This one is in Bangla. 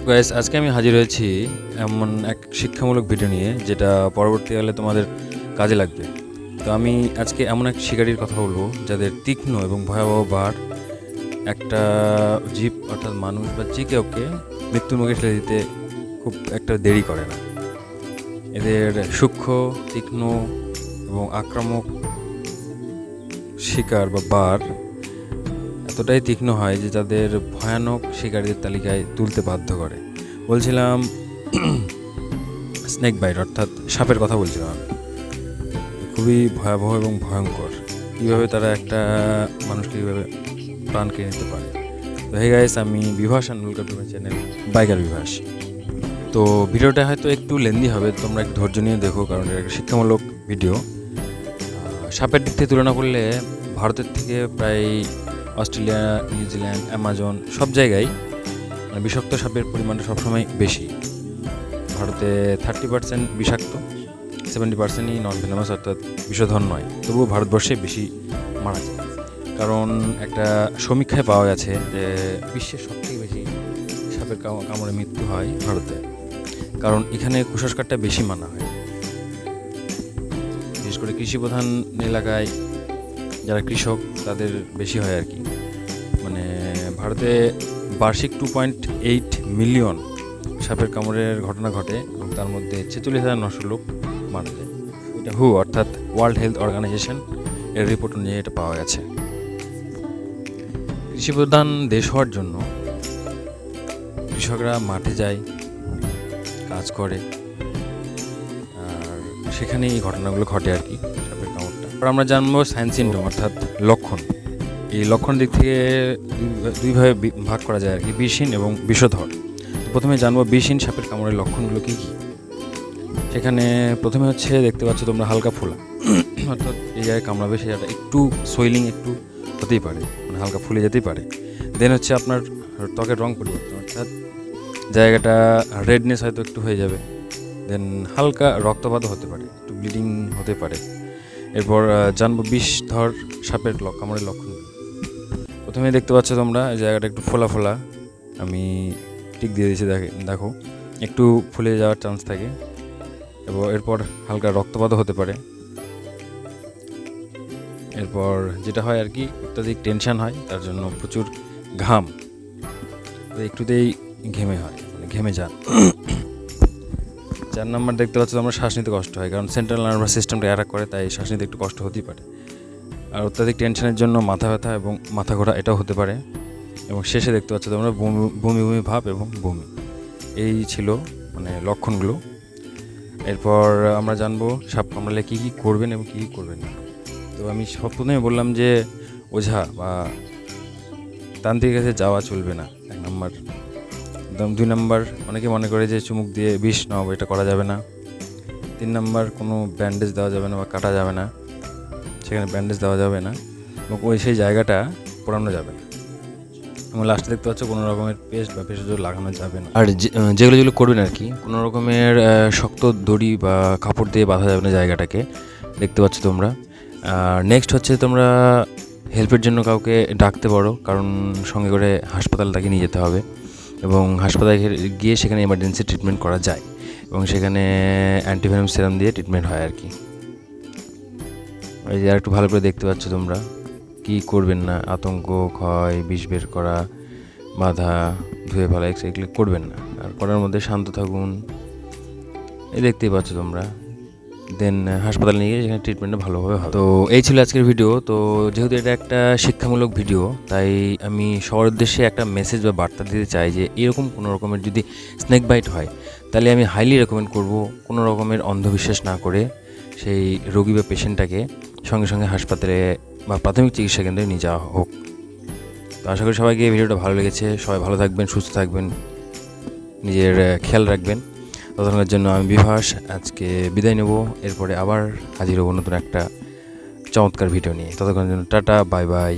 গাইস, আজকে আমি হাজির হয়েছি এমন এক শিক্ষামূলক ভিডিও নিয়ে যেটা পরবর্তীকালে তোমাদের কাজে লাগবে। তো আমি আজকে এমন এক শিকারীর কথা বলবো যাদের তীক্ষ্ণ এবং ভয়াবহ বাড় একটা জীব অর্থাৎ মানুষ বা যে কাউকে মৃত্যুর মুখে ঠেলে দিতে খুব একটা দেরি করে না। এদের সূক্ষ্ম, তীক্ষ্ণ এবং আক্রামক শিকার বা বাড় এতটাই তীক্ষ্ণ হয় যে তাদের ভয়ানক শিকারীদের তালিকায় তুলতে বাধ্য করে। বলছিলাম স্নেক বাইট অর্থাৎ সাপের কথা বলছিলাম আমি। খুবই ভয়াবহ এবং ভয়ঙ্কর। কীভাবে তারা একটা মানুষকে কীভাবে প্রাণ কেড়ে নিতে পারে। তো হে গাইস, আমি Bibhas and welcome to my channel biker Bibhas. তো ভিডিওটা হয়তো একটু লেন্দি হবে, তোমরা একটু ধৈর্য নিয়ে দেখো, কারণ এটা একটা শিক্ষামূলক ভিডিও। সাপের দিক থেকে তুলনা করলে ভারতের থেকে প্রায় অস্ট্রেলিয়া, নিউজিল্যান্ড, অ্যামাজন সব জায়গায় মানে বিষাক্ত সাপের পরিমাণটা সবসময় বেশি। ভারতে 30% বিষাক্ত, 70%ই নন ভেনামাস অর্থাৎ বিষধর নয়। তবুও ভারতবর্ষে বেশি মারা যায়, কারণ একটা সমীক্ষায় পাওয়া গেছে যে বিশ্বের সবথেকে বেশি সাপের কামড়ে মৃত্যু হয় ভারতে, কারণ এখানে কুসংস্কারটা বেশি মানা হয়। বিশেষ করে কৃষিপ্রধান এলাকায় যারা কৃষক তাদের বেশি হয় আর কি। মানে ভারতে বার্ষিক 2.8 মিলিয়ন সাপের কামড়ের ঘটনা ঘটে এবং তার মধ্যে 46,900 লোক মারা যায়। এটা হু অর্থাৎ ওয়ার্ল্ড হেলথ অর্গানাইজেশন এর রিপোর্ট অনুযায়ী এটা পাওয়া গেছে। কৃষিপ্রধান দেশ হওয়ার জন্য কৃষকরা মাঠে যায়, কাজ করে, আর সেখানে এই ঘটনাগুলো ঘটে আর কি, সাপের কামড়টা। আমরা জানবো সাইন সিনড্রোম অর্থাৎ লক্ষণ। এই লক্ষণ দিক থেকে দুইভাবে ভাগ করা যায় আর কি, বিষহীন এবং বিষধর। প্রথমে জানবো বিষহীন সাপের কামড়ের লক্ষণগুলো কী কী। সেখানে প্রথমে হচ্ছে দেখতে পাচ্ছ তোমরা হালকা ফোলা, অর্থাৎ এই জায়গায় কামড়াবে সেই জায়গাটা একটু সোয়েলিং একটু হতেই পারে, মানে হালকা ফুলে যেতেই পারে। দেন হচ্ছে আপনার ত্বকের রং পরিবর্তন, অর্থাৎ জায়গাটা রেডনেস হয়তো একটু হয়ে যাবে। দেন হালকা রক্তপাতও হতে পারে, একটু ব্লিডিং হতে পারে। এরপর জানবো বিষধর সাপের কামড়ের লক্ষণগুলো। প্রথমে দেখতে পাচ্ছ তোমরা জায়গাটা একটু ফোলা ফোলা, আমি টিক দিয়ে দিয়েছি, দেখো একটু ফুলে যাওয়ার চান্স থাকে। এবং এরপর হালকা রক্তপাতও হতে পারে। এরপর যেটা হয় আর কি, অত্যাধিক টেনশন হয়, তার জন্য প্রচুর ঘাম, একটুতেই ঘেমে হয়, মানে ঘেমে যান। 4 নম্বর দেখতে পাচ্ছ তোমরা শ্বাস নিতে কষ্ট হয়, কারণ সেন্ট্রাল নার্ভাস সিস্টেমটা অ্যাটাক করে, তাই শ্বাস নিতে একটু কষ্ট হতেই পারে। আর অত্যাধিক টেনশনের জন্য মাথা ব্যথা এবং মাথা ঘোরা এটাও হতে পারে। এবং শেষে দেখতে পাচ্ছ তোমরা বমি বমি ভাব এবং বমি। এই ছিল মানে লক্ষণগুলো। এরপর আমরা জানবো সাপ কামড়ালে কী কী করবেন এবং কী কী করবেন না। তো আমি প্রথমে বললাম যে ওঝা বা তান্ত্রিকের কাছে যাওয়া চলবে না, 1 নম্বর। 2 নম্বর, অনেকে মনে করে যে চুমুক দিয়ে বিষ নাও, এটা করা যাবে না। 3 নম্বর, কোনো ব্যান্ডেজ দেওয়া যাবে না বা কাটা যাবে না, সেখানে ব্যান্ডেজ দেওয়া যাবে না এবং সেই জায়গাটা পোড়ানো যাবে না। এবং লাস্টে দেখতে পাচ্ছ কোনো রকমের পেস্ট বা ভেষজ লাগানো যাবে না। আর যেগুলো করবেন আর কি, কোনো রকমের শক্ত দড়ি বা কাপড় দিয়ে বাঁধা যাবে না জায়গাটাকে, দেখতে পাচ্ছ তোমরা। আর নেক্সট হচ্ছে তোমরা হেল্পের জন্য কাউকে ডাকতে পারো, কারণ সঙ্গে করে হাসপাতাল তাকে নিয়ে যেতে হবে এবং হাসপাতালে গিয়ে সেখানে এমার্জেন্সি ট্রিটমেন্ট করা যায় এবং সেখানে অ্যান্টিভেনম সিরাম দিয়ে ট্রিটমেন্ট হয় আর কি। এই যে আর একটু ভালো করে দেখতে পাচ্ছ তোমরা কী করবেন না, আতঙ্ক, ক্ষয়, বিষ বের করা, বাধা, ধুয়ে ফেলা, এগুলো করবেন না। আর করার মধ্যে শান্ত থাকুন, এই দেখতেই পাচ্ছ তোমরা। দেন হাসপাতালে নিয়ে গিয়ে সেখানে ট্রিটমেন্টটা ভালোভাবে হবে। তো এই ছিল আজকের ভিডিও। তো যেহেতু এটা একটা শিক্ষামূলক ভিডিও, তাই আমি সবার উদ্দেশ্যে একটা মেসেজ বা বার্তা দিতে চাই যে এরকম কোনো রকমের যদি স্নেক বাইট হয়, তাহলে আমি হাইলি রেকমেন্ড করব কোনো রকমের অন্ধবিশ্বাস না করে সেই রোগী বা পেশেন্টটাকে সঙ্গে সঙ্গে হাসপাতালে বা প্রাথমিক চিকিৎসা কেন্দ্রে নিয়ে যাওয়া হোক। তো আশা করি সবাইকে এই ভিডিওটা ভালো লেগেছে। সবাই ভালো থাকবেন, সুস্থ থাকবেন, নিজের খেয়াল রাখবেন। ততক্ষণের জন্য আমি বিভাস আজকে বিদায় নেব। এরপরে আবার হাজির হব নতুন একটা চমৎকার ভিডিও নিয়ে। ততক্ষণের জন্য টাটা, বাই বাই।